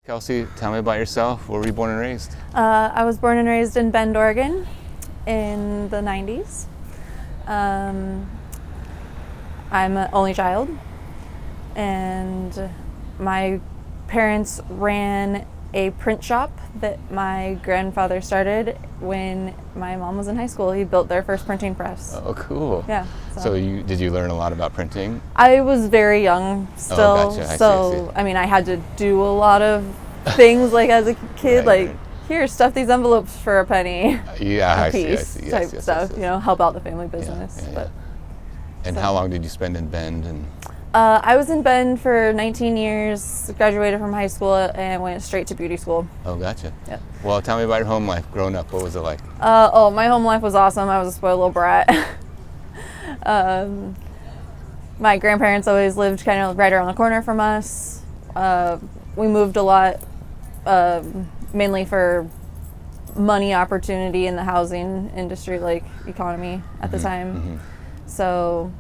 Kelsey, tell me about yourself. Where were you born and raised? I was born and raised in Bend, Oregon in the 90s. I'm an only child, and my parents ran a print shop that my grandfather started when my mom was in high school. He built their first printing press. Oh, cool. Yeah. So did you learn a lot about printing? I was very young still, Oh, gotcha. I mean, I had to do a lot of things like as a kid, Right. Here, stuff these envelopes for a penny. Yeah, a I see. piece Yes, type stuff, help out the family business. Yeah. And how long did you spend in Bend? And I was in Bend for 19 years, graduated from high school, and went straight to beauty school. Oh, gotcha. Yep. Well, tell me about your home life growing up. What was it like? My home life was awesome. I was a spoiled little brat. My grandparents always lived kind of right around the corner from us. We moved a lot, mainly for money opportunity in the housing industry, economy at the time. Mm-hmm. So,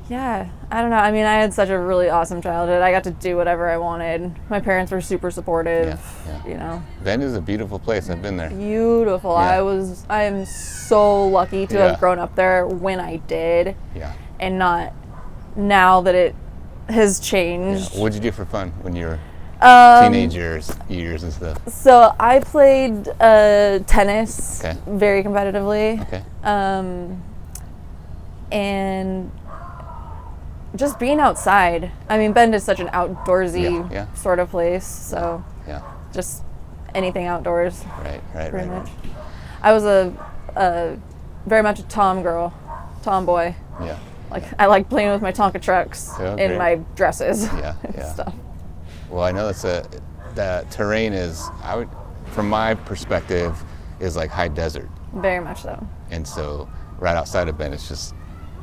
yeah, I don't know. I mean, I had such a really awesome childhood. I got to do whatever I wanted. My parents were super supportive. Yeah. Bend is a beautiful place. I've been there. Beautiful. Yeah. I am so lucky to have grown up there when I did. Yeah. And not now that it has changed. Yeah. What did you do for fun when you were teenage years and stuff? So I played tennis very competitively. Okay. And just being outside. I mean, Bend is such an outdoorsy sort of place. So just anything outdoors. Right. Much. I was a very much a tomboy. Yeah. I like playing with my Tonka trucks in my dresses. Yeah. Stuff. Well, I know that terrain is, from my perspective, is like high desert. Very much so. And so right outside of Bend, it's just,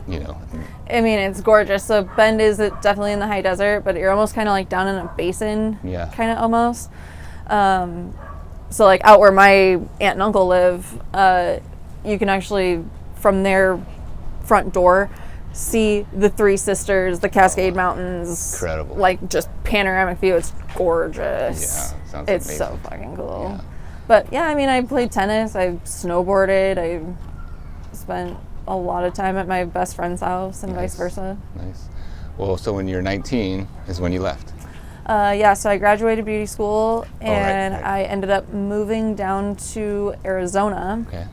I mean, it's gorgeous. So Bend is definitely in the high desert, but you're almost kind of like down in a basin. Yeah. Kind of almost. So like out where my aunt and uncle live, you can actually, from their front door, see the Three Sisters, the Cascade Mountains. Incredible. Like just panoramic view. It's gorgeous. Yeah, sounds It's amazing. so fucking cool. Yeah. But yeah, I mean, I played tennis, I snowboarded, I spent a lot of time at my best friend's house and vice versa. Nice. Well, so when you're 19 is when you left. So I graduated beauty school and I ended up moving down to Arizona. Okay.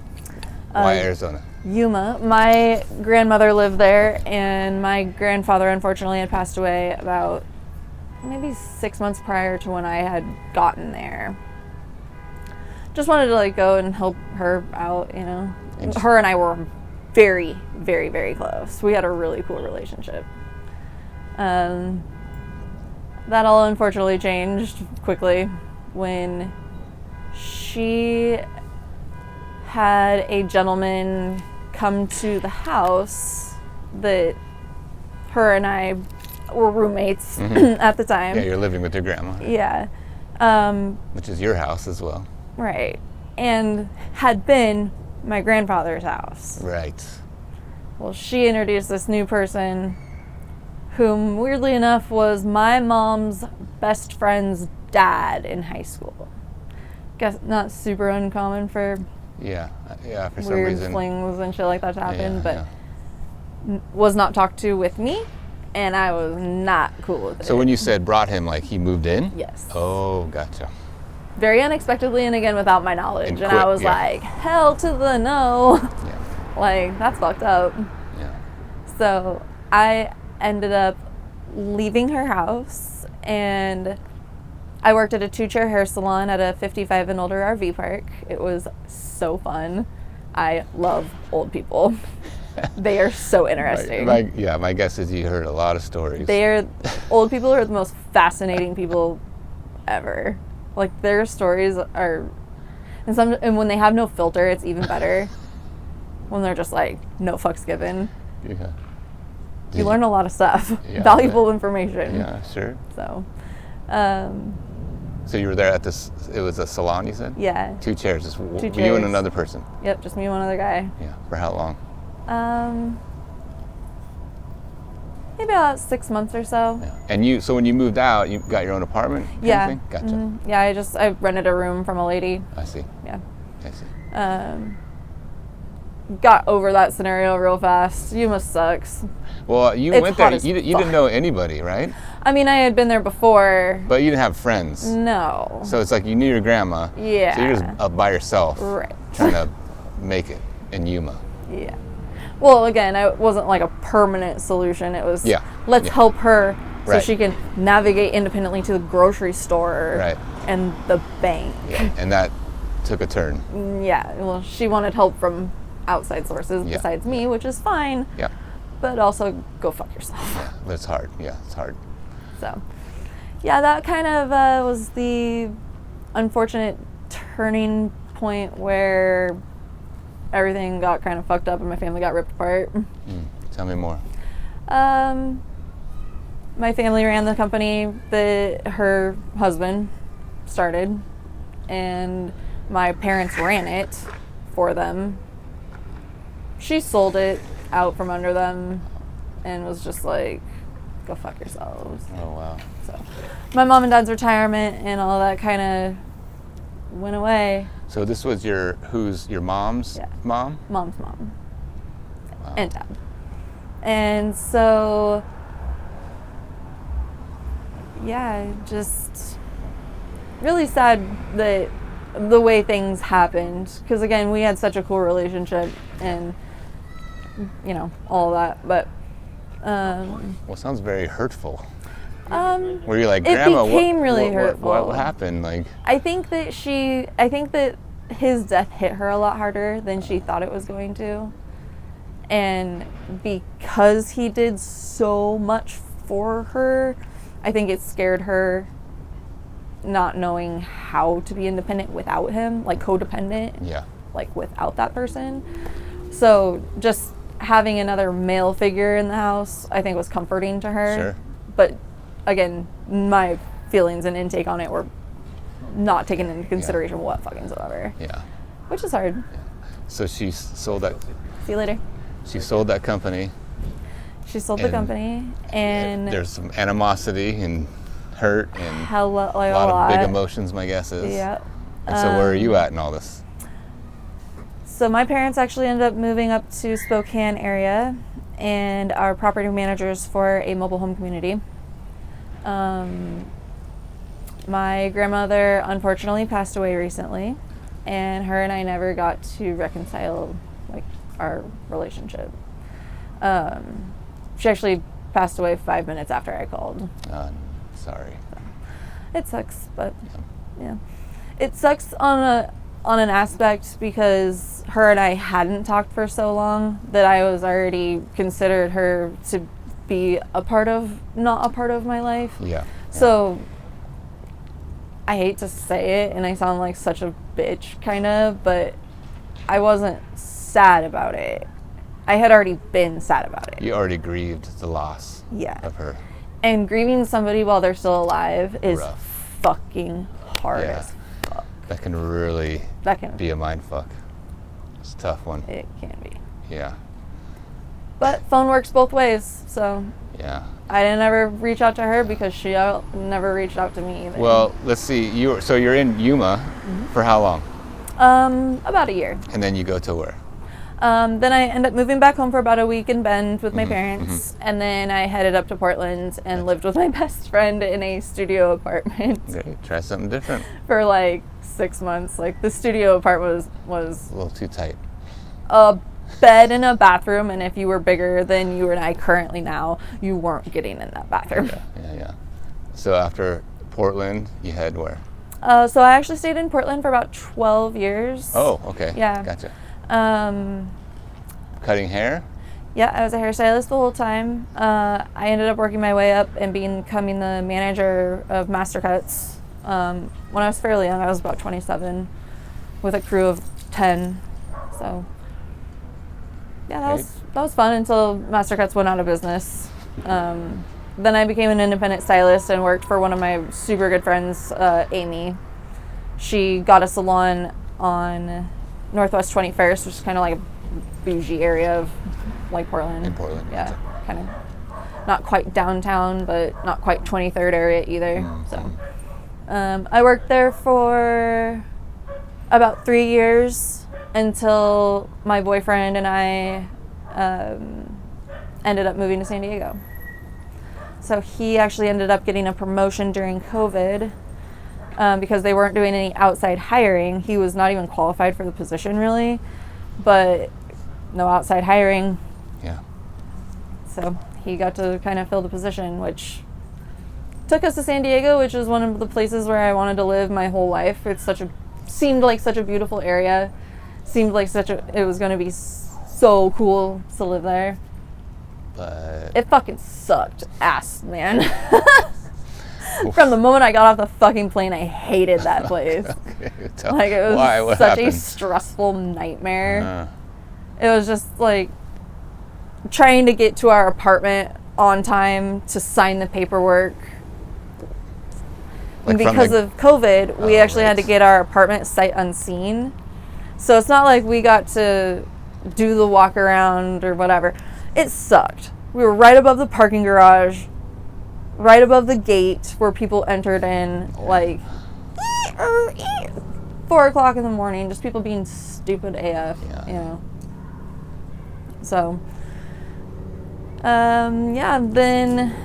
Why Arizona? Yuma. My grandmother lived there, and my grandfather unfortunately had passed away about maybe 6 months prior to when I had gotten there. Just wanted to go and help her out, Her and I were very, very, very close. We had a really cool relationship. That all unfortunately changed quickly when she had a gentleman come to the house that her and I were roommates at the time. Yeah, you're living with your grandma. Yeah. Which is your house as well. Right. And had been my grandfather's house. Right. Well, she introduced this new person whom, weirdly enough, was my mom's best friend's dad in high school. Guess not super uncommon for for some weird reason. flings and shit like that to happen, but was not talked to with me, and I was not cool with it. So when you said brought him, he moved in? Yes. Oh, gotcha. Very unexpectedly, and again without my knowledge, and I was like, hell to the no. Yeah. That's fucked up. Yeah. So I ended up leaving her house, and I worked at a 2-chair hair salon at a 55 and older RV park. It was so fun. I love old people. They are so interesting. My guess is you heard a lot of stories. Old people are the most fascinating people ever. Their stories are, and when they have no filter, it's even better. When they're just no fucks given. Yeah. You learn a lot of stuff. Valuable information. Yeah, sure. So, so you were there at this, it was a salon, you said? Yeah. 2 chairs, just 2 chairs. You and another person? Yep, just me and one other guy. Yeah. For how long? maybe about 6 months or so. Yeah. And so when you moved out, you got your own apartment? kind of Yeah. thing? Gotcha. Mm-hmm. Yeah, I rented a room from a lady. I see. Yeah. I see. Got over that scenario real fast. Yuma sucks. Well, you It's went there. hot as You didn't know anybody, right? I mean, I had been there before. But you didn't have friends. No. So it's like you knew your grandma. Yeah. So you're just up by yourself. Right. Trying to make it in Yuma. Yeah. Well, again, it wasn't like a permanent solution. It was, let's Yeah. help her so Right. she can navigate independently to the grocery store Right. and the bank. Yeah. And that took a turn. Yeah. Well, she wanted help from outside sources Yeah. besides me, which is fine. Yeah. But also, go fuck yourself. Yeah. But it's hard. Yeah, it's hard. So, yeah, that kind of was the unfortunate turning point where everything got kind of fucked up and my family got ripped apart. Tell me more. My family ran the company that her husband started, and my parents ran it for them. She sold it out from under them and was just like, go fuck yourselves. Oh, wow. So my mom and dad's retirement and all that kind of went away. So this was your mom's mom? Mom's mom. Wow. And dad. And so, yeah, just really sad that the way things happened. Because again, we had such a cool relationship and, you know, all that. But, Well, it sounds very hurtful. Were you like, it Grandma, became really hurtful. What happened? Like, I think that his death hit her a lot harder than she thought it was going to. And because he did so much for her, I think it scared her not knowing how to be independent without him, like codependent, like without that person. So just having another male figure in the house, I think was comforting to her. Sure. But again, my feelings and intake on it were not taken into consideration whatsoever. Yeah. Which is hard. So she sold that. See you later. She sold that company. She sold the company, and there's some animosity and hurt and a a lot of big emotions, my guess is. Yeah. And so where are you at in all this? So my parents actually ended up moving up to Spokane area and are property managers for a mobile home community. My grandmother unfortunately passed away recently, and her and I never got to reconcile like our relationship. She actually passed away 5 minutes after I called. Sorry. It sucks, but yeah. It sucks on an aspect because her and I hadn't talked for so long that I was already considered her to be not a part of my life. Yeah. So I hate to say it and I sound like such a bitch kind of, but I wasn't sad about it. I had already been sad about it. You already grieved the loss of her. And grieving somebody while they're still alive is rough. Fucking hard as fuck. That can really be a mind fuck. It's a tough one. It can be. Yeah. But phone works both ways, so yeah. I didn't ever reach out to her because she never reached out to me either. Well, let's see. So you're in Yuma for how long? About a year. And then you go to where? Then I ended up moving back home for about a week in Bend with my parents, and then I headed up to Portland and lived with my best friend in a studio apartment. Great. Try something different. For like 6 months. Like the studio apartment was a little too tight. A bed and a bathroom, and if you were bigger than you and I currently now, you weren't getting in that bathroom. Yeah. So after Portland, you head where? So I actually stayed in Portland for about 12 years. Oh, okay. Yeah. Gotcha. Cutting hair? Yeah, I was a hairstylist the whole time. I ended up working my way up and becoming the manager of Master Cuts. When I was fairly young, I was about 27 with a crew of 10. So yeah, that was fun until Master Cuts went out of business. Then I became an independent stylist and worked for one of my super good friends, Amy. She got a salon on Northwest 21st, which is kind of like a bougie area of like Portland. In Portland. Yeah, kind of not quite downtown, but not quite 23rd area either. So I worked there for about 3 years until my boyfriend and I ended up moving to San Diego. So he actually ended up getting a promotion during COVID because they weren't doing any outside hiring. He was not even qualified for the position really, but no outside hiring. Yeah. So he got to kind of fill the position, which took us to San Diego, which is one of the places where I wanted to live my whole life. Seemed like such a beautiful area. Seemed like it was going to be so cool to live there. But it fucking sucked ass, man. From the moment I got off the fucking plane, I hated that place. Okay, like, it was what such happened? a stressful nightmare. It was just like trying to get to our apartment on time to sign the paperwork. And because of COVID, we actually had to get our apartment sight unseen. So it's not like we got to do the walk around or whatever. It sucked. We were right above the parking garage, right above the gate where people entered in, like 4 o'clock in the morning, just people being stupid AF, you know. So, then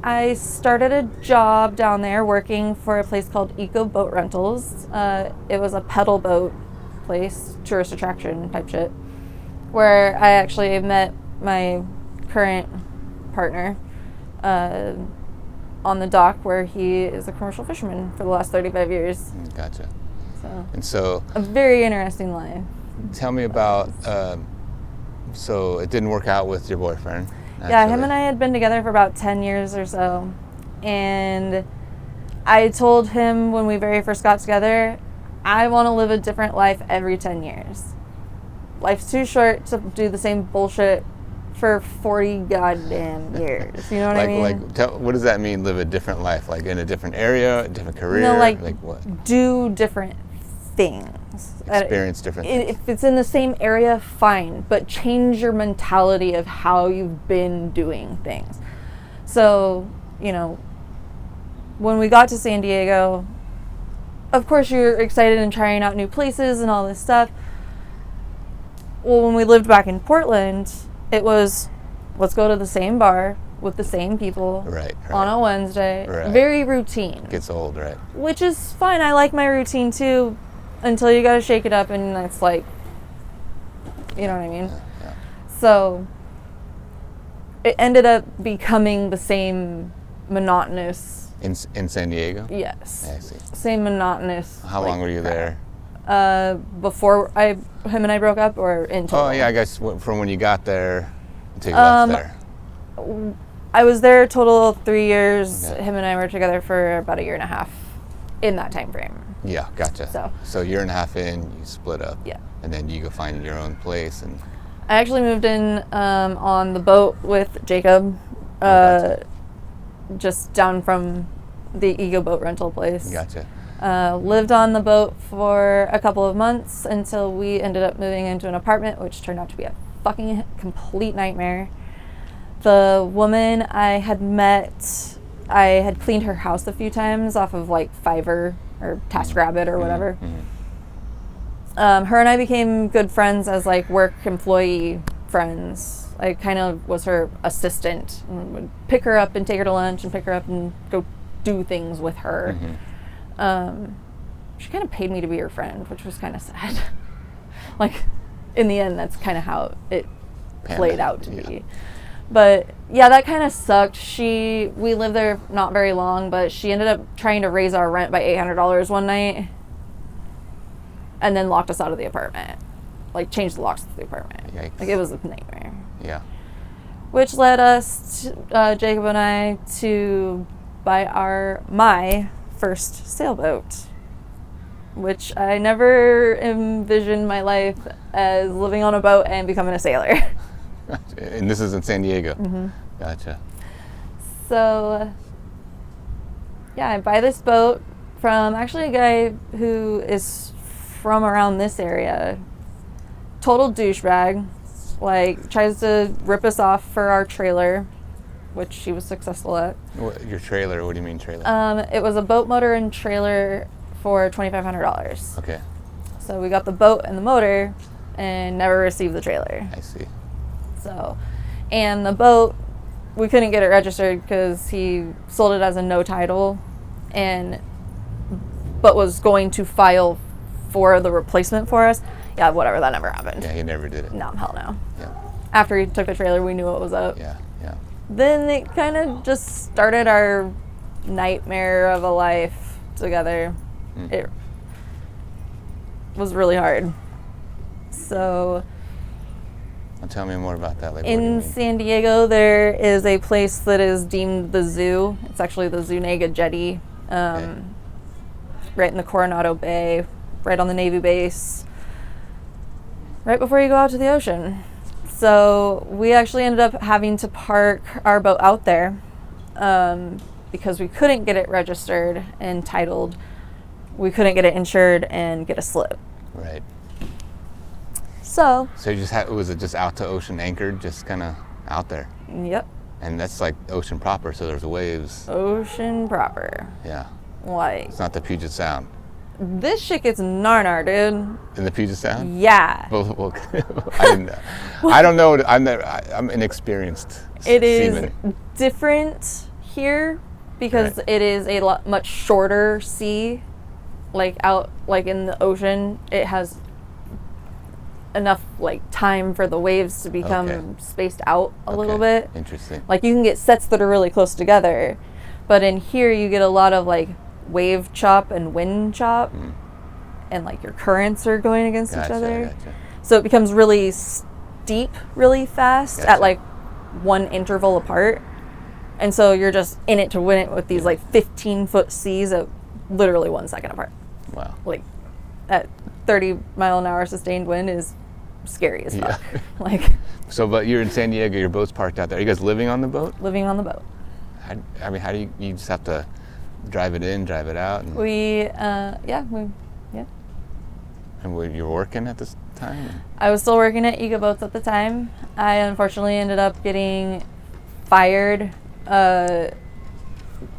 I started a job down there working for a place called Eco Boat Rentals. It was a pedal boat place, tourist attraction type shit, where I actually met my current partner on the dock, where he is a commercial fisherman for the last 35 years. Gotcha. So a very interesting life. Tell me about, so it didn't work out with your boyfriend. Naturally. Yeah, him and I had been together for about 10 years or so. And I told him when we very first got together, I want to live a different life every 10 years. Life's too short to do the same bullshit for 40 goddamn years. You know what I mean? What does that mean, live a different life? Like in a different area, a different career? No, like what? Do different things. Experience different things. If it's in the same area, fine. But change your mentality of how you've been doing things. So, you know, when we got to San Diego, of course you're excited and trying out new places and all this stuff. Well, when we lived back in Portland, it was, let's go to the same bar with the same people on a Wednesday. Very routine. Gets old, right? Which is fine. I like my routine too, until you got to shake it up, and it's like, you know what I mean? Yeah. So it ended up becoming the same monotonous. In San Diego? Yes. I see. Same monotonous. How long were you there? Before him and I broke up, or in total? Oh yeah, I guess from when you got there until you left there. I was there a total of 3 years. Okay. Him and I were together for about 1.5 years in that time frame. Yeah, gotcha. So 1.5 years in, you split up. Yeah. And then you go find your own place. And I actually moved in on the boat with Jacob, just down from the Eco Boat Rental place. Gotcha. Lived on the boat for a couple of months until we ended up moving into an apartment, which turned out to be a fucking complete nightmare. The woman I had met, I had cleaned her house a few times off of like Fiverr or TaskRabbit or whatever. Her and I became good friends as like work employee friends. I kind of was her assistant and would pick her up and take her to lunch and pick her up and go do things with her. She kind of paid me to be her friend, which was kind of sad. Like, in the end, that's kind of how it played out to be. But yeah, that kind of sucked. We lived there not very long, but she ended up trying to raise our rent by $800 one night, and then locked us out of the apartment. Like, changed the locks to the apartment. Yikes. Like, it was a nightmare. Yeah. Which led us, Jacob and I, to buy my first sailboat, which I never envisioned my life as living on a boat and becoming a sailor. And this is in San Diego. Gotcha. So, yeah, I buy this boat from actually a guy who is from around this area. Total douchebag. Like, tries to rip us off for our trailer. which she was successful at. Your trailer, what do you mean trailer? It was a boat motor and trailer for $2,500. Okay, So we got the boat and the motor and never received the trailer. I see. So, and the boat, we couldn't get it registered because he sold it as a no title, but was going to file for the replacement for us. Yeah, whatever, that never happened. Yeah, he never did it. No, hell no. Yeah, After he took the trailer, we knew what was up. yeah. Then it kind of just started our nightmare of a life together. It was really hard. So Tell me more about that. Like, what do you in mean? San Diego, there is a place that is deemed the zoo. It's actually the Zuniga Jetty, right in the Coronado Bay, right on the Navy base, right before you go out to the ocean. So we actually ended up having to park our boat out there because we couldn't get it registered and titled. We couldn't get it insured and get a slip. Right. So you just was it just out to ocean anchored, just kind of out there? Yep. And that's like ocean proper, so there's waves. Ocean proper. Yeah. Like, It's not the Puget Sound. this shit gets nar, dude. In the Puget Sound? Yeah. Well, I didn't know. I don't know. I'm inexperienced. It is seaman. different here because Right. it is a much shorter sea. Like out, like in the ocean, it has enough like time for the waves to become Okay. spaced out a little Okay. bit. Interesting. Like you can get sets that are really close together, but in here you get a lot of like wave chop and wind chop, and like your currents are going against each other. Gotcha. So it becomes really steep really fast Gotcha. at like one interval apart. And so you're just in it to win it with these like 15-foot seas at literally 1 second apart. Wow. Like at 30-mile-an-hour sustained wind is scary as fuck. Yeah. Like So, but you're in San Diego, your boat's parked out there. Are you guys living on the boat? living on the boat. How do you just have to drive it in, drive it out? And, and you're working at this time? I was still working at Ego Boats at the time. I unfortunately ended up getting fired.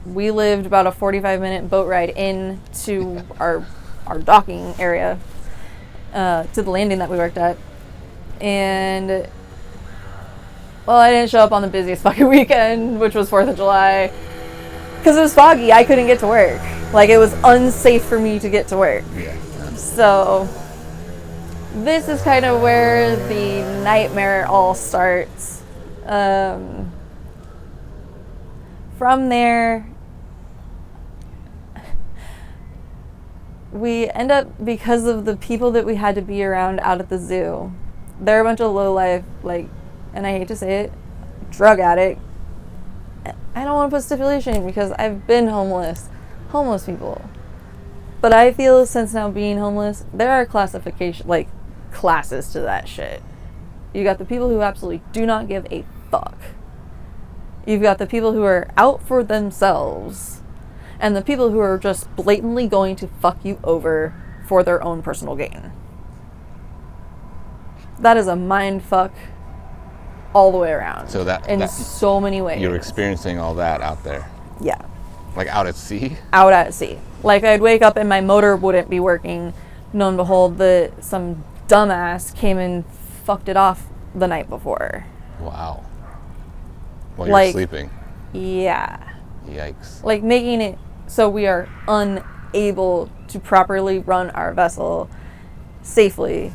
We lived about a 45-minute boat ride into our docking area, to the landing that we worked at. And, well, I didn't show up on the busiest fucking weekend, which was 4th of July. Because it was foggy, I couldn't get to work. Like, it was unsafe for me to get to work. Yeah. So this is kind of where the nightmare all starts. From there, we end up, because of the people that we had to be around out at the zoo, they're a bunch of lowlife, like, and I hate to say it, drug addict. I don't want to put stipulation because I've been homeless people. But I feel since now being homeless, there are classes to that shit. You got the people who absolutely do not give a fuck. You've got the people who are out for themselves. And the people who are just blatantly going to fuck you over for their own personal gain. That is a mind fuck all the way around. So in so many ways. You're experiencing all that out there, Yeah. like out at sea. Out at sea. Like I'd wake up and my motor wouldn't be working. Lo and behold, some dumbass came and fucked it off the night before. Wow. While Like- you're sleeping. Yeah. Yikes. Like making it so we are unable to properly run our vessel safely.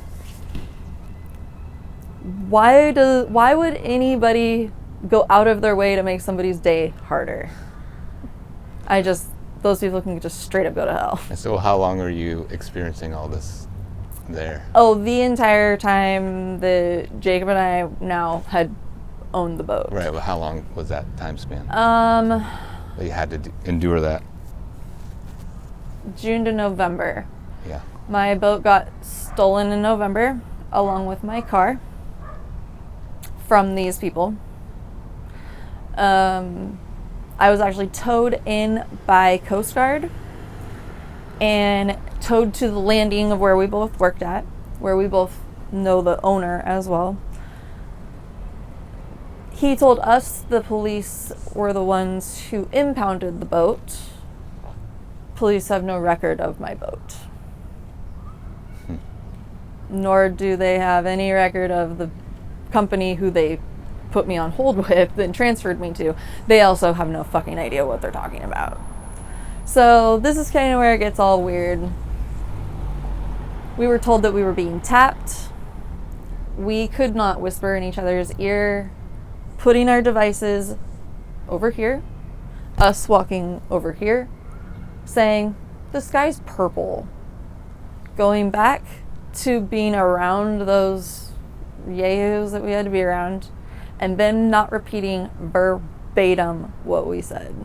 Why would anybody go out of their way to make somebody's day harder? Those people can just straight up go to hell. And so how long are you experiencing all this there? Oh, the entire time that Jacob and I now had owned the boat. Right, well, how long was that time span? That You had to endure that? June to November. Yeah. My boat got stolen in November, along with my car, from these people. I was actually towed in by Coast Guard and towed to the landing of where we both worked at, where we both know the owner as well. He told us the police were the ones who impounded the boat. Police have no record of my boat. Nor do they have any record of the company who they put me on hold with and transferred me to. They also have no fucking idea what they're talking about. So this is kind of where it gets all weird. We were told that we were being tapped. We could not whisper in each other's ear, putting our devices over here, us walking over here, saying, the sky's purple. Going back to being around those yahoos that we had to be around, and then not repeating verbatim what we said.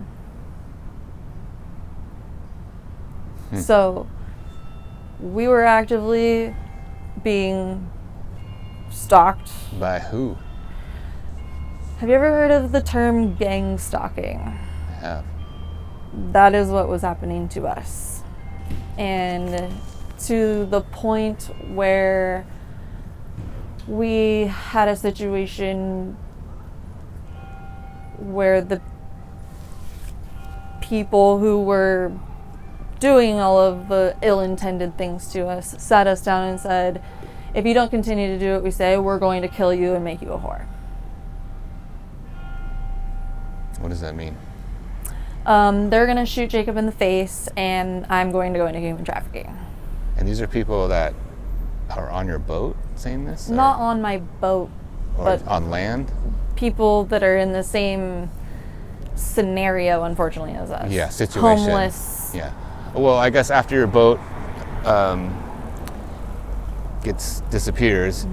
So we were actively being stalked. By who? Have you ever heard of the term gangstalking? I have. That is what was happening to us. And to the point where we had a situation where the people who were doing all of the ill-intended things to us sat us down and said, if you don't continue to do what we say, we're going to kill you and make you a whore. What does that mean? They're going to shoot Jacob in the face, and I'm going to go into human trafficking. And these are people that are on your boat saying this? Not on my boat, or but on land? people that are in the same scenario, unfortunately, as us. Yeah, situation. Homeless. Yeah. Well, I guess after your boat disappears,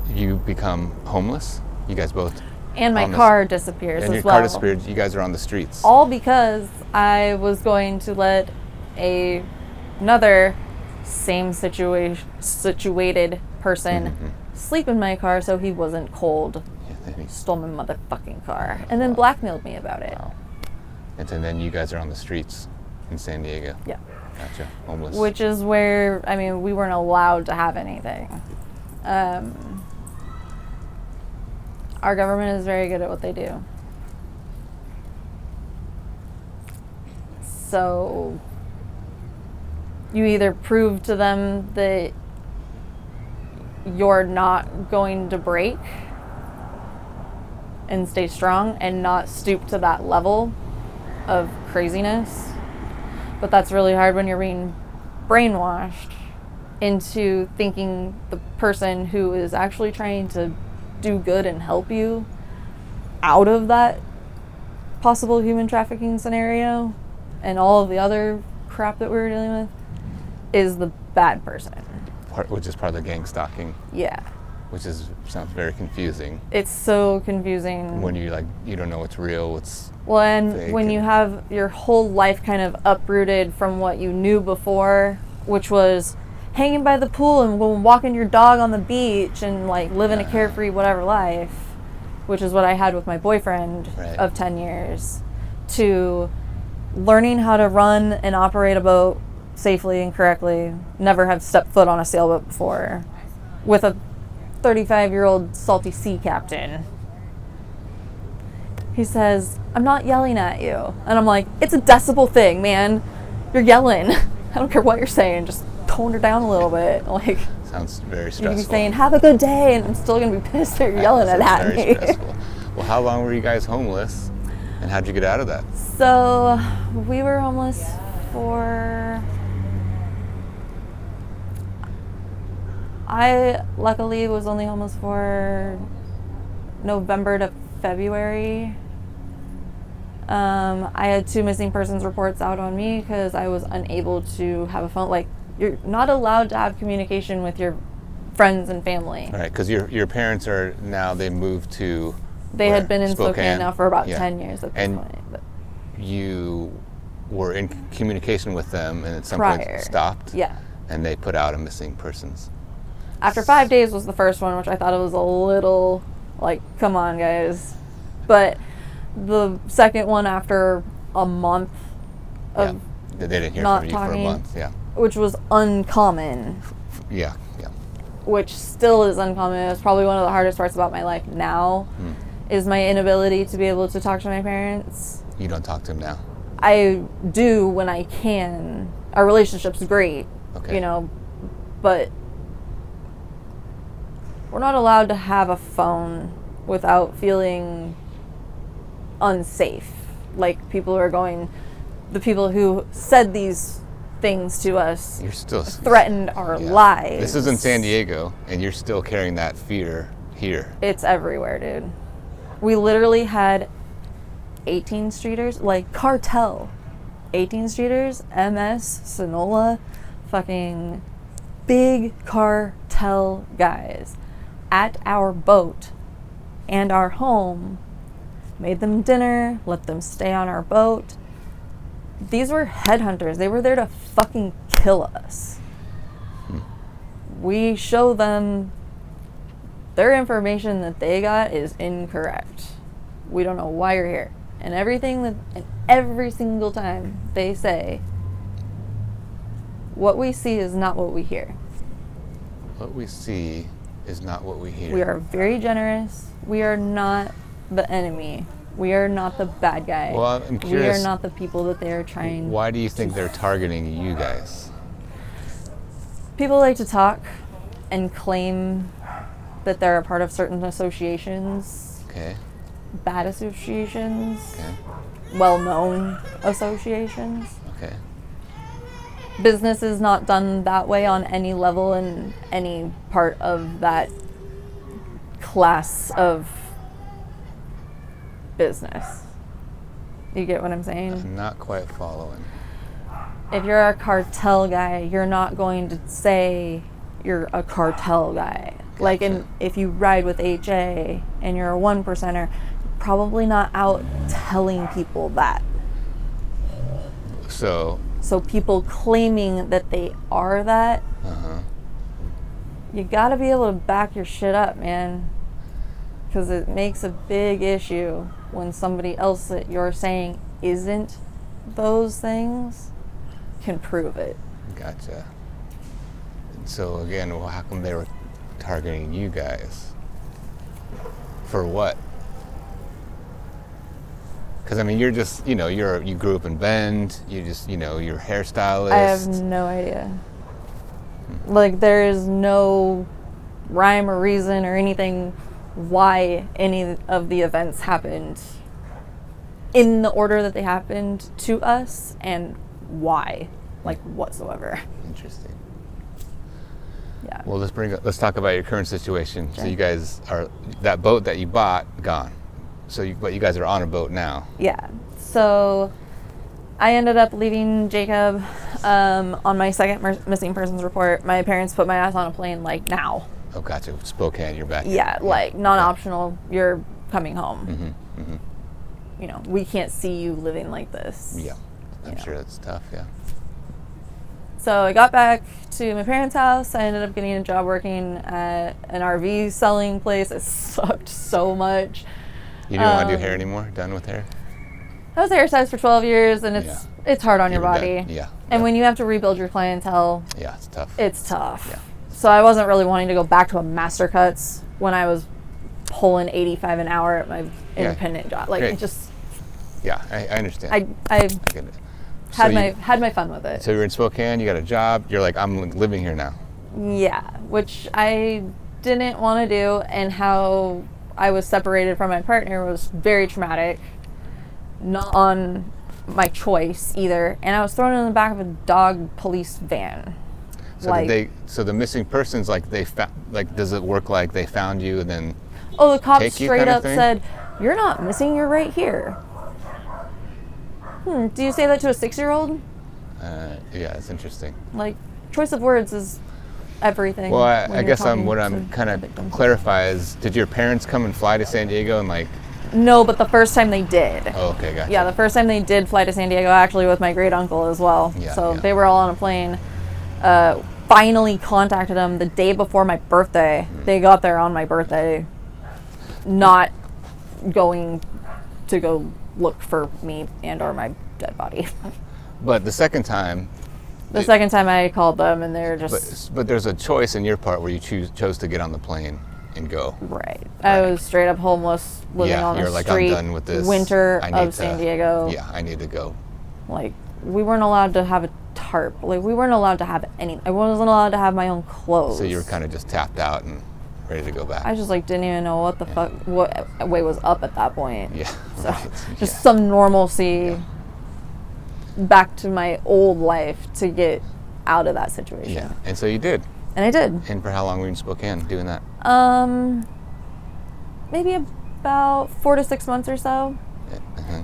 you become homeless. You guys both. And my car disappears as well. And your car disappeared. You guys are on the streets. All because I was going to let another same situated person sleep in my car so he wasn't cold. Yeah, He stole my motherfucking car and then blackmailed me about it. Wow. And then you guys are on the streets in San Diego. Yeah. Gotcha. Homeless. Which is where, I mean, we weren't allowed to have anything. Our government is very good at what they do. So you either prove to them that you're not going to break and stay strong and not stoop to that level of craziness. But that's really hard when you're being brainwashed into thinking the person who is actually trying to do good and help you out of that possible human trafficking scenario and all of the other crap that we were dealing with is the bad person. Which is part of the gang stalking. Yeah. Which sounds very confusing. It's so confusing. When you don't know what's real, what's well, and fake, when you have your whole life kind of uprooted from what you knew before, which was hanging by the pool and walking your dog on the beach and living a carefree whatever life, which is what I had with my boyfriend of 10 years, to learning how to run and operate a boat safely and correctly, never have stepped foot on a sailboat before, with a 35-year-old salty sea captain. He says, I'm not yelling at you. And I'm like, it's a decibel thing, man. You're yelling. I don't care what you're saying. Just tone her down a little bit. Sounds very stressful. You could be saying, have a good day, and I'm still going to be pissed that you're yelling at me. Stressful. Well, how long were you guys homeless? And how'd you get out of that? So, we were homeless for... I luckily was only homeless for November to February. I had 2 missing persons reports out on me because I was unable to have a phone. You're not allowed to have communication with your friends and family. Right, because your parents are now, they moved to They had been in Spokane now for about 10 years at this point. But you were in communication with them and at some point stopped? Yeah. And they put out a missing persons. After 5 days was the first one, which I thought it was a little come on, guys. But the second one after a month of they didn't hear not from you talking, for a month, which was uncommon. Yeah. Which still is uncommon. It's probably one of the hardest parts about my life now is my inability to be able to talk to my parents. You don't talk to them now? I do when I can. Our relationship's great, Okay. you know, but we're not allowed to have a phone without feeling unsafe. Like, the people who said these things to us You're still threatened our lives. This is in San Diego, and you're still carrying that fear here. It's everywhere, dude. We literally had 18 streeters, like cartel 18 streeters, MS, Sonola, fucking big cartel guys at our boat and our home, made them dinner, let them stay on our boat. These were headhunters. They were there to fucking kill us. We show them their information that they got is incorrect. We don't know why you're here. And every single time they say, what we see is not what we hear. What we see is not what we hear. We are very generous. We are not the enemy. We are not the bad guy. Well, I'm curious. We are not the people that they are trying. Why do you think they're targeting you guys? People like to talk and claim that they're a part of certain associations. Okay. Bad associations. Okay. Well-known associations. Okay. Business is not done that way on any level in any part of that class of business. You get what I'm saying? I'm not quite following. If you're a cartel guy, you're not going to say you're a cartel guy. Gotcha. Like, if you ride with HA and you're a 1%er, probably not out telling people that. So people claiming that they are that, you gotta be able to back your shit up, man. Because it makes a big issue when somebody else that you're saying isn't those things can prove it. Gotcha. So again, well, how come they were targeting you guys? For what? Because I mean, you're just, you grew up in Bend. You just, you're a hairstylist. I have no idea. Like, there is no rhyme or reason or anything why any of the events happened in the order that they happened to us and why, like, whatsoever. Interesting. Yeah. Well, let's talk about your current situation. Sure. So you guys are, that boat that you bought, gone. But you guys are on a boat now. Yeah. So I ended up leaving Jacob on my second missing persons report. My parents put my ass on a plane, like, now. Oh, gotcha. Spokane, you're back. Yeah, like, non-optional. You're coming home. We can't see you living like this. Yeah. I'm sure that's tough, yeah. So I got back to my parents' house. I ended up getting a job working at an RV selling place. It sucked so much. You didn't want to do hair anymore? Done with hair? I was a hairstylist for 12 years, and it's hard on your body. Done. Yeah. And when you have to rebuild your clientele, yeah, it's tough. It's tough. Yeah. So I wasn't really wanting to go back to a master cuts when I was pulling $85 an hour at my independent job. Like, it just. Yeah, I understand. I get it. had my fun with it. So you're in Spokane, you got a job, you're like, I'm living here now. Yeah, which I didn't want to do, and how I was separated from my partner was very traumatic. Not on my choice either, and I was thrown in the back of a dog police van. So the missing persons, like, they found, like, does it work like they found you and then? Oh, the cop straight up said, "You're not missing. You're right here." Do you say that to a 6-year-old? Yeah, it's interesting. Like, choice of words is everything. Well, I guess what I'm kind of clarify is, did your parents come and fly to San Diego and like? No, but the first time they did. Oh, okay, gotcha. Yeah, the first time they did fly to San Diego, actually with my great uncle as well. Yeah, so they were all on a plane. Finally contacted them the day before my birthday. They got there on my birthday, not going to go look for me and or my dead body. But the second time. The second time I called them, and they're just. But there's a choice in your part where you chose to get on the plane and go. Right. I was straight up homeless, living on the you're like, street. I'm done with this. Winter I need of San Diego. Yeah, I need to go. Like, we weren't allowed to have a tarp. Like, we weren't allowed to have any. I wasn't allowed to have my own clothes. So you were kind of just tapped out and ready to go back. I just like didn't even know what the fuck, what way was up at that point. Yeah. So Right. just some normalcy back to my old life to get out of that situation. Yeah. And so you did. And I did. And for how long were you in Spokane doing that? Maybe about 4 to 6 months or so. Uh-huh.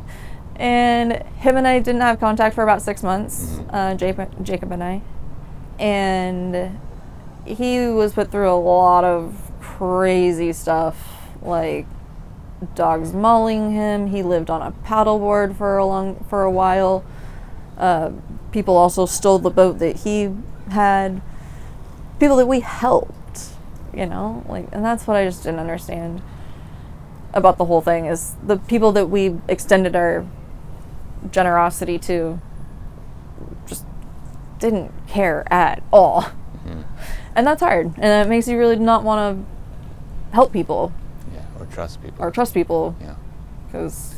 And him and I didn't have contact for about 6 months, Jacob and I. And he was put through a lot of crazy stuff, like dogs mauling him. He lived on a paddleboard for a while. People also stole the boat that he had. People that we helped, like, and that's what I just didn't understand about the whole thing, is the people that we extended our generosity to just didn't care at all. Mm-hmm. And that's hard, and it makes you really not want to help people. Yeah, or trust people. Yeah. Because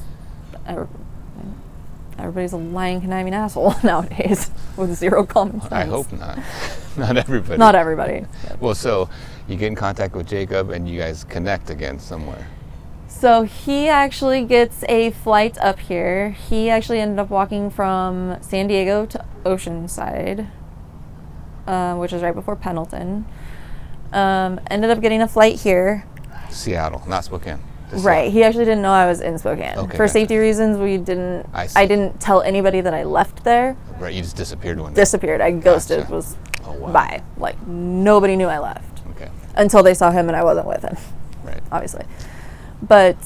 everybody's a lying, conniving asshole nowadays with zero common sense. I hope not. Not everybody. Not everybody. Well, so you get in contact with Jacob and you guys connect again somewhere. So he actually gets a flight up here. He actually ended up walking from San Diego to Oceanside, which is right before Pendleton. Ended up getting a flight here. Seattle, not Spokane. Right. He actually didn't know I was in Spokane. Okay, For safety reasons, I didn't tell anybody that I left there. Right, you just disappeared one day. Disappeared. I ghosted. Was bye. Like, nobody knew I left. Okay. Until they saw him and I wasn't with him. Right. Obviously. But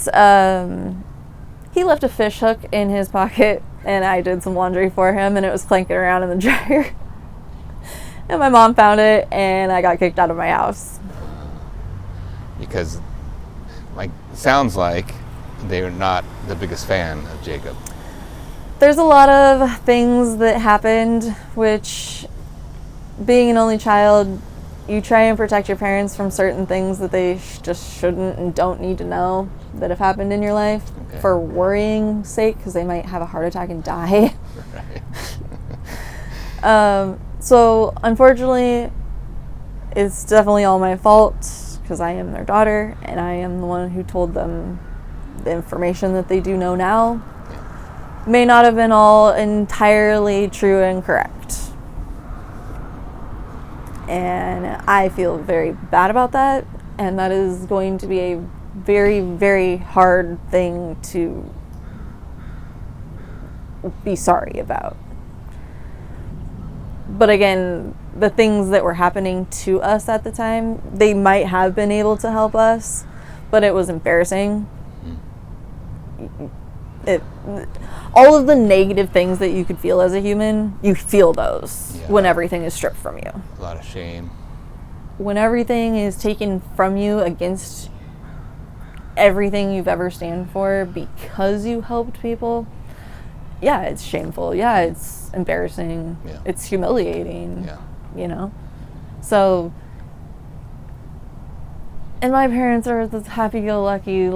he left a fish hook in his pocket, and I did some laundry for him, and it was clanking around in the dryer. And my mom found it, and I got kicked out of my house. Because, sounds like they're not the biggest fan of Jacob. There's a lot of things that happened, which, being an only child, you try and protect your parents from certain things that they just shouldn't and don't need to know that have happened in your life for worrying sake, because they might have a heart attack and die. Right. So unfortunately, it's definitely all my fault, because I am their daughter and I am the one who told them the information that they do know now. May not have been all entirely true and correct. And I feel very bad about that, and that is going to be a very, very hard thing to be sorry about. But again, the things that were happening to us at the time, they might have been able to help us, but it was embarrassing. All of the negative things that you could feel as a human, you feel those when everything is stripped from you. A lot of shame. When everything is taken from you against everything you've ever stand for because you helped people, it's shameful. It's embarrassing. It's humiliating. So, and my parents are the happy-go-lucky,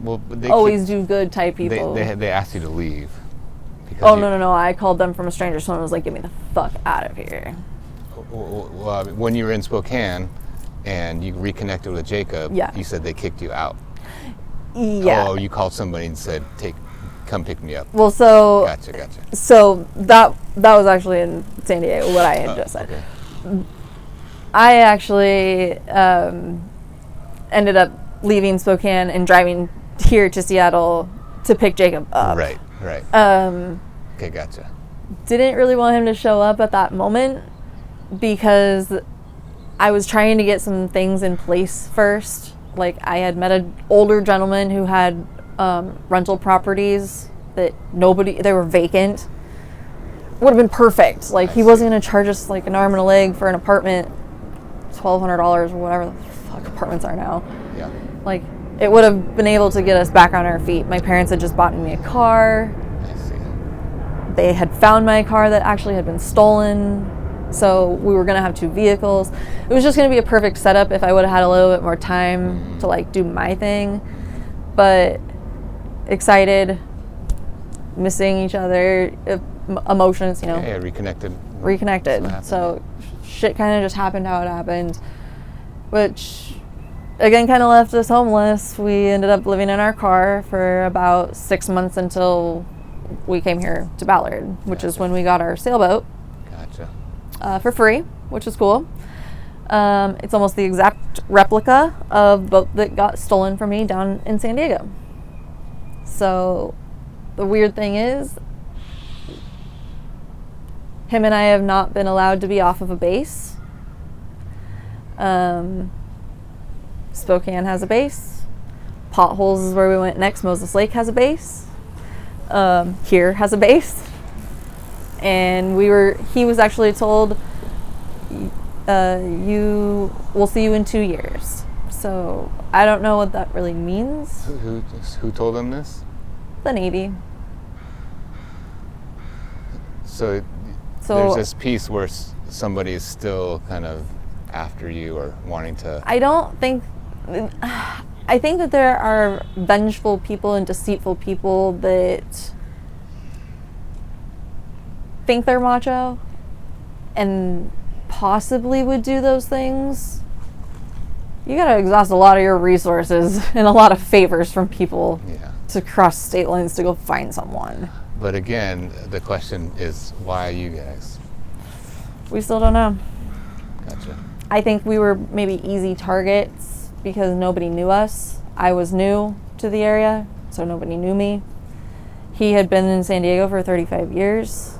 well, always do good type people. They asked you to leave. No. I called them from a stranger. Someone was like, get me the fuck out of here. When you were in Spokane and you reconnected with Jacob, you said they kicked you out. Yeah. Oh, you called somebody and said, come pick me up. Well, so... Gotcha. So that was actually in San Diego, what I had just said. Okay. I actually ended up leaving Spokane and driving here to Seattle to pick Jacob up. Right. Okay, gotcha. Didn't really want him to show up at that moment because I was trying to get some things in place first. Like, I had met an older gentleman who had rental properties that they were vacant. Would have been perfect. Like, he wasn't going to charge us like an arm and a leg for an apartment, $1,200 or whatever the fuck apartments are now. Yeah. Like, it would have been able to get us back on our feet. My parents had just bought me a car. I see. They had found my car that actually had been stolen. So we were going to have 2 vehicles. It was just going to be a perfect setup if I would have had a little bit more time to like do my thing. But excited, missing each other, emotions, you know. Yeah, reconnected. So shit kind of just happened how it happened, which again kind of left us homeless. We ended up living in our car for about 6 months until we came here to Ballard, which is when we got our sailboat. Gotcha. For free, which is cool. It's almost the exact replica of the boat that got stolen from me down in San Diego. So the weird thing is, him and I have not been allowed to be off of a base. Spokane has a base. Potholes is where we went next. Moses Lake has a base. Here has a base. And he was actually told, we'll see you in 2 years. So I don't know what that really means. Who told them this? The Navy. So there's this piece where somebody is still kind of after you or wanting to... I think that there are vengeful people and deceitful people that think they're macho and possibly would do those things. You gotta exhaust a lot of your resources and a lot of favors from people to cross state lines to go find someone. But again, the question is, why you guys? We still don't know. Gotcha. I think we were maybe easy targets because nobody knew us. I was new to the area, so nobody knew me. He had been in San Diego for 35 years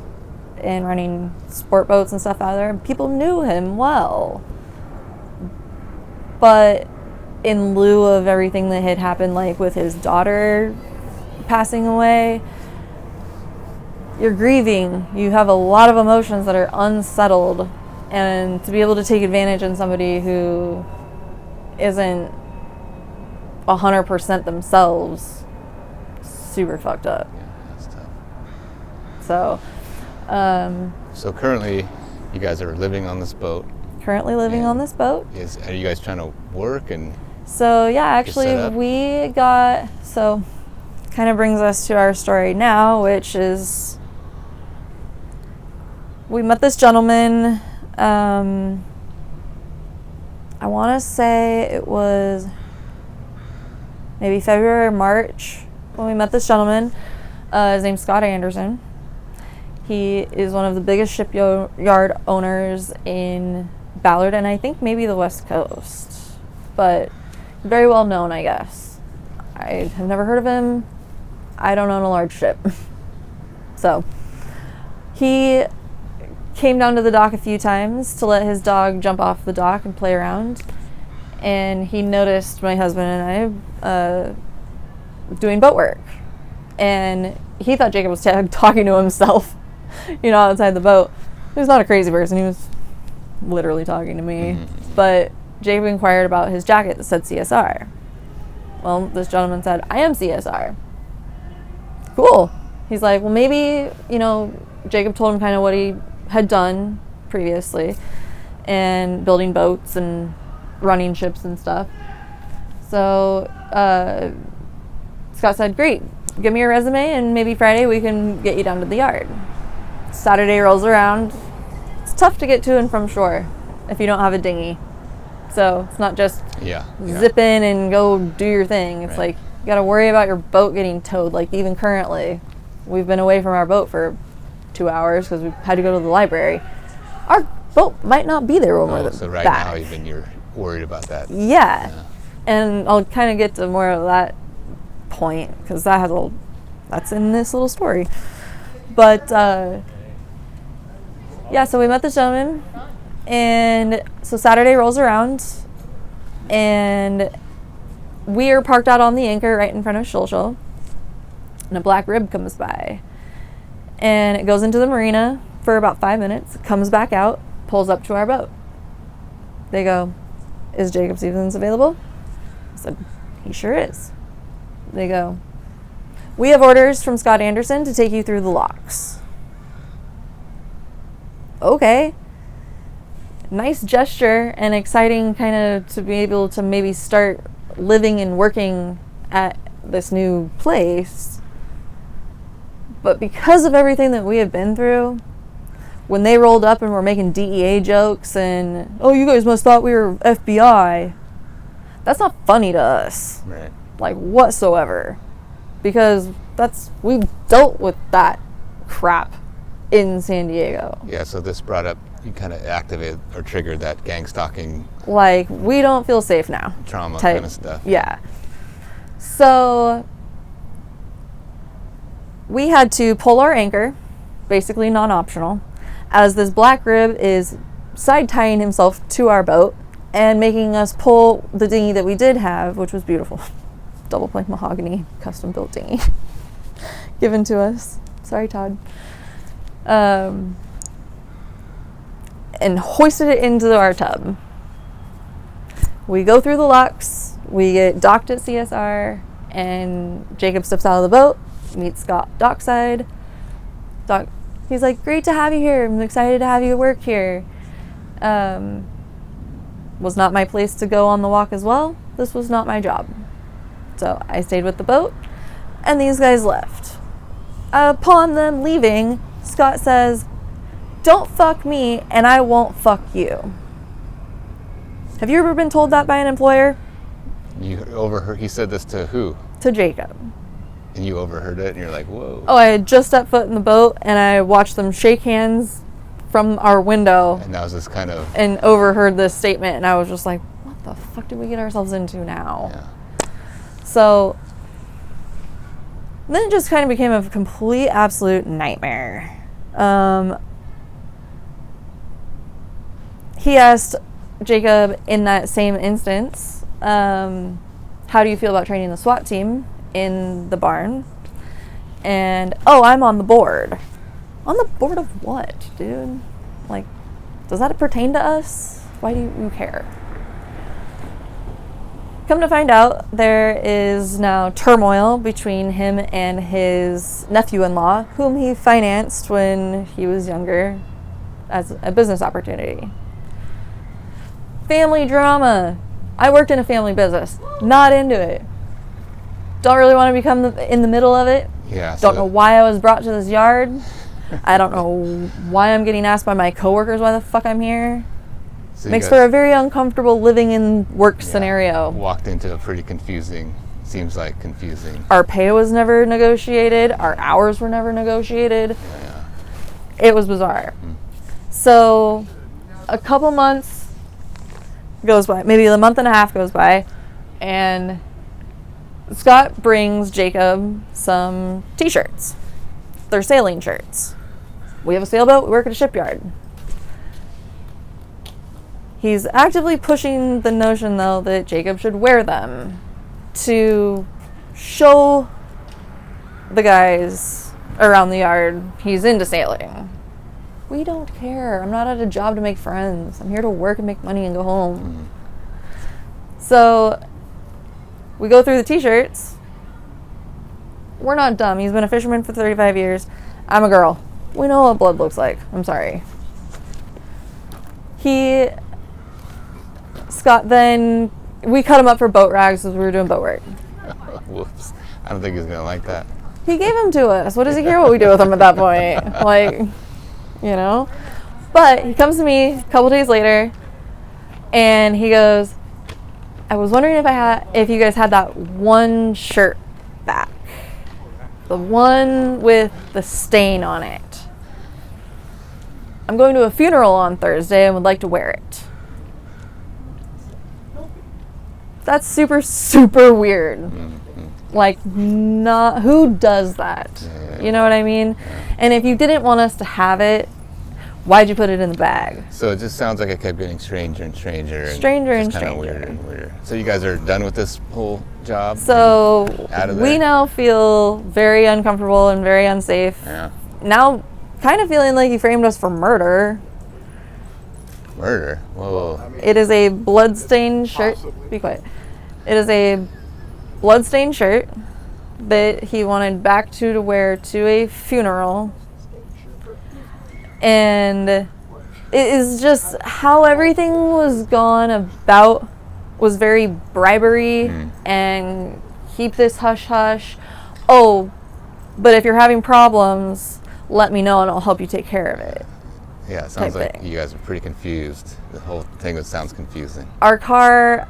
and running sport boats and stuff out there. People knew him well. But in lieu of everything that had happened, like with his daughter passing away, you're grieving. You have a lot of emotions that are unsettled. And to be able to take advantage on somebody who isn't 100% themselves, super fucked up. Yeah, that's tough. So, so currently, you guys are living on this boat. Currently living on this boat. Are you guys trying to work and? So yeah, actually kind of brings us to our story now, which is we met this gentleman. I want to say it was maybe February or March when we met this gentleman. His name's Scott Anderson. He is one of the biggest shipyard owners in Ballard, and I think maybe the West Coast, but very well known, I guess. I have never heard of him. I don't own a large ship. So he came down to the dock a few times to let his dog jump off the dock and play around, and he noticed my husband and I doing boat work, and he thought Jacob was talking to himself, outside the boat. He was not a crazy person. He was literally talking to me. Mm-hmm. But Jacob inquired about his jacket that said CSR. Well, this gentleman said, I am CSR. Cool. He's like, well, maybe, Jacob told him kind of what he had done previously and building boats and running ships and stuff. So Scott said, great, give me your resume and maybe Friday we can get you down to the yard. Saturday rolls around. It's tough to get to and from shore if you don't have a dinghy. So it's not just zip in and go do your thing. It's like you got to worry about your boat getting towed. Like even currently, we've been away from our boat for 2 hours because we had to go to the library. Our boat might not be there when we're so right back. now even you're worried about that. Yeah. And I'll kind of get to more of that point because that's in this little story. But so we met this gentleman, and so Saturday rolls around, and we are parked out on the anchor right in front of Shulshul, and a black rib comes by, and it goes into the marina for about 5 minutes, comes back out, pulls up to our boat. They go, is Jacob Stevens available? I said, he sure is. They go, we have orders from Scott Anderson to take you through the locks. Okay. nice gesture and exciting kind of to be able to maybe start living and working at this new place. But because of everything that we had been through, when they rolled up and were making DEA jokes and, oh, you guys must thought we were FBI, that's not funny to us. Right. Like, whatsoever. Because we've dealt with that crap in San Diego. Yeah, so this brought up, you kind of activated or triggered that gang stalking. Like, we don't feel safe now. Trauma type. kind of stuff. Yeah. So we had to pull our anchor, basically non-optional, as this black rib is side tying himself to our boat and making us pull the dinghy that we did have, which was beautiful. Double plank mahogany, custom built dinghy. Given to us. Sorry, Todd. And hoisted it into our tub. We go through the locks, we get docked at CSR, and Jacob steps out of the boat, meets Scott dockside. He's like, great to have you here. I'm excited to have you work here. Was not my place to go on the walk as well. This was not my job. So I stayed with the boat, and these guys left. Upon them leaving, Scott says, don't fuck me, and I won't fuck you. Have you ever been told that by an employer? You overheard, he said this to who? To Jacob. And you overheard it, and you're like, whoa. Oh, I had just stepped foot in the boat, and I watched them shake hands from our window. And that was this kind of... And overheard this statement, and I was just like, what the fuck did we get ourselves into now? Yeah. So then it just kind of became a complete, absolute nightmare. He asked Jacob in that same instance, how do you feel about training the SWAT team in the barn? And, oh, I'm on the board. On the board of what, dude? Like, does that pertain to us? Why do you care? Come to find out, there is now turmoil between him and his nephew-in-law, whom he financed when he was younger as a business opportunity. Family drama. I worked in a family business. Not into it. Don't really want to become in the middle of it. Yeah. Don't know why I was brought to this yard. I don't know why I'm getting asked by my coworkers why the fuck I'm here. So Makes for a very uncomfortable living in work scenario. Walked into a pretty confusing, seems like confusing. Our pay was never negotiated. Our hours were never negotiated. Yeah. It was bizarre. So a couple months goes by, maybe a month and a half goes by, and Scott brings Jacob some t-shirts. They're sailing shirts. We have a sailboat, we work at a shipyard. He's actively pushing the notion, though, that Jacob should wear them to show the guys around the yard he's into sailing. We don't care. I'm not at a job to make friends. I'm here to work and make money and go home. So we go through the t-shirts. We're not dumb. He's been a fisherman for 35 years. I'm a girl. We know what blood looks like. I'm sorry. Scott then, we cut him up for boat rags as we were doing boat work. Whoops. I don't think he's going to like that. He gave them to us. What does he care what we do with them at that point? Like, you know? But he comes to me a couple days later, and he goes, I was wondering if you guys had that one shirt back. The one with the stain on it. I'm going to a funeral on Thursday and would like to wear it. That's super, super weird. Like, not, who does that? Yeah. You know what I mean? Yeah. And if you didn't want us to have it, why'd you put it in the bag? So it just sounds like it kept getting stranger and stranger. Stranger and just stranger. Weirder and weirder. So you guys are done with this whole job? So Out of there? we now feel very uncomfortable and very unsafe. Yeah. Now kind of feeling like he framed us for murder. Murder? Whoa. It is a bloodstained shirt. Be quiet. It is a bloodstained shirt that he wanted back to wear to a funeral. And it is just how everything was gone about was very bribery and keep this hush hush. Oh, but if you're having problems, let me know and I'll help you take care of it. Yeah, it sounds like you guys are pretty confused. The whole thing sounds confusing. Our car,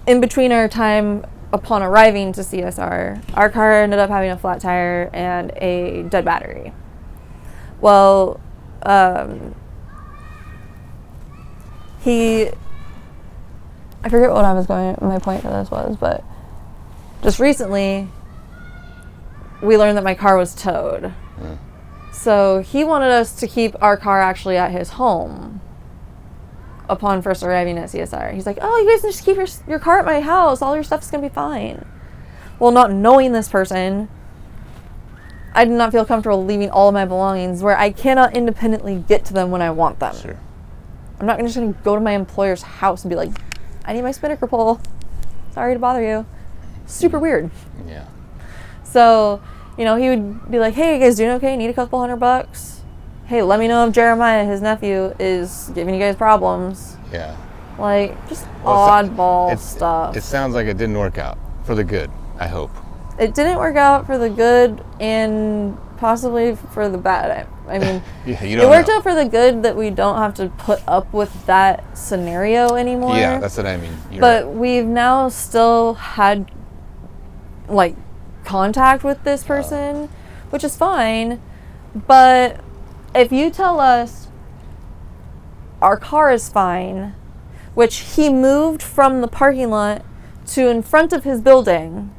in between our time upon arriving to CSR, our car ended up having a flat tire and a dead battery. Well, I forget what my point for this was, but just recently, we learned that my car was towed. So he wanted us to keep our car actually at his home upon first arriving at CSR. He's like, oh, you guys can just keep your car at my house. All your stuff's going to be fine. Well, not knowing this person, I did not feel comfortable leaving all of my belongings where I cannot independently get to them when I want them. Sure. I'm not just going to go to my employer's house and be like, I need my spinnaker pole. Sorry to bother you. Super weird. Yeah. So, he would be like, hey, you guys doing okay? Need a couple $100? Hey, let me know if Jeremiah, his nephew, is giving you guys problems. Yeah. Like, just oddball stuff. It sounds like it didn't work out for the good, I hope. It didn't work out for the good and possibly for the bad. I mean, it worked out for the good that we don't have to put up with that scenario anymore. Yeah, that's what I mean. But we've now still had, contact with this person, which is fine. But if you tell us our car is fine, which he moved from the parking lot to in front of his building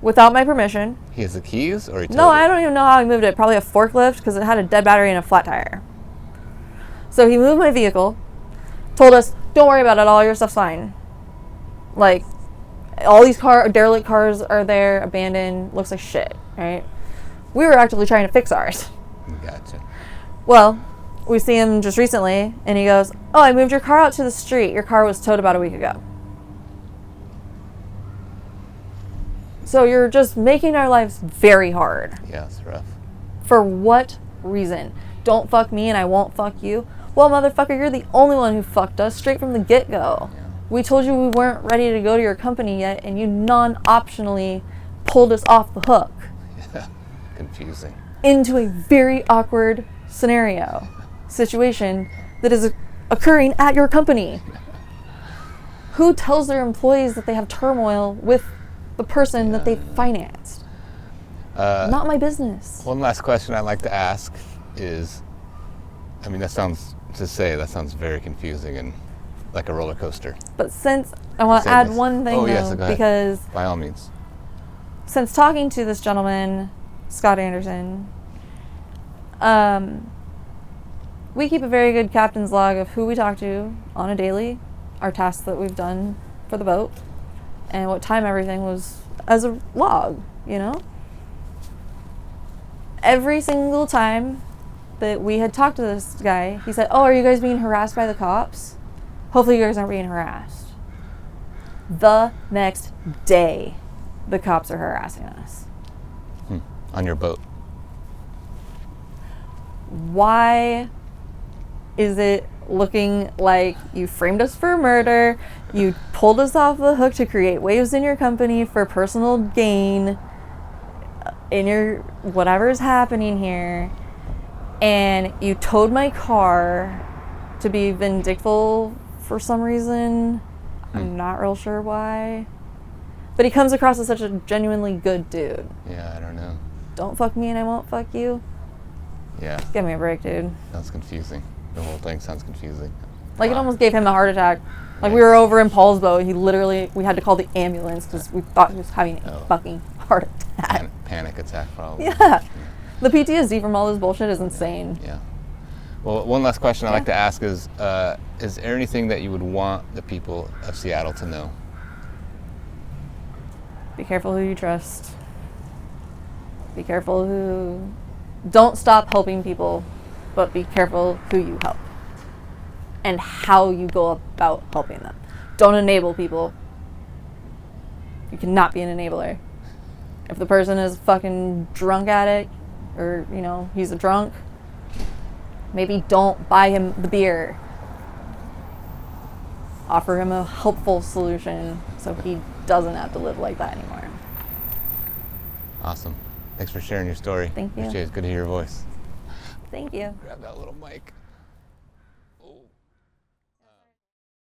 without my permission. He has the keys, or he towed No, it? I don't even know how he moved it. Probably a forklift because it had a dead battery and a flat tire. So he moved my vehicle, told us, don't worry about it, all your stuff's fine. All these derelict cars are there, abandoned, looks like shit, right? We were actively trying to fix ours. Gotcha. Well, we see him just recently, and he goes, oh, I moved your car out to the street. Your car was towed about a week ago. So you're just making our lives very hard. Yeah, it's rough. For what reason? Don't fuck me and I won't fuck you. Well, motherfucker, you're the only one who fucked us straight from the get-go. Yeah. We told you we weren't ready to go to your company yet, and you non-optionally pulled us off the hook. Yeah, confusing. Into a very awkward situation that is occurring at your company. Who tells their employees that they have turmoil with the person that they financed? Not my business. One last question I'd like to ask is, that sounds very confusing and like a roller coaster. But since I want to add one thing, because by all means, since talking to this gentleman, Scott Anderson, we keep a very good captain's log of who we talk to on a daily, our tasks that we've done for the boat, and what time everything was as a log, Every single time that we had talked to this guy, he said, oh, are you guys being harassed by the cops? Hopefully you guys aren't being harassed. The next day, the cops are harassing us. On your boat. Why is it looking like you framed us for murder, you pulled us off the hook to create waves in your company for personal gain, in your whatever's happening here, and you towed my car to be vindictful for some reason? I'm not real sure why. But he comes across as such a genuinely good dude. Yeah, I don't know. Don't fuck me and I won't fuck you. Yeah. Give me a break, dude. Sounds confusing. The whole thing sounds confusing. It almost gave him a heart attack. We were over in Paul's boat. We had to call the ambulance because we thought he was having a fucking heart attack. Panic attack, probably. Yeah. The PTSD from all this bullshit is insane. Yeah. Well, one last question I'd like to ask is there anything that you would want the people of Seattle to know? Be careful who you trust. Be careful who... Don't stop helping people, but be careful who you help. And how you go about helping them. Don't enable people. You cannot be an enabler. If the person is a fucking drunk addict, or, he's a drunk, Maybe don't buy him the beer. Offer him a helpful solution so he doesn't have to live like that anymore. Awesome. Thanks for sharing your story. Thank you. Appreciate it. It's good to hear your voice. Thank you. Grab that little mic.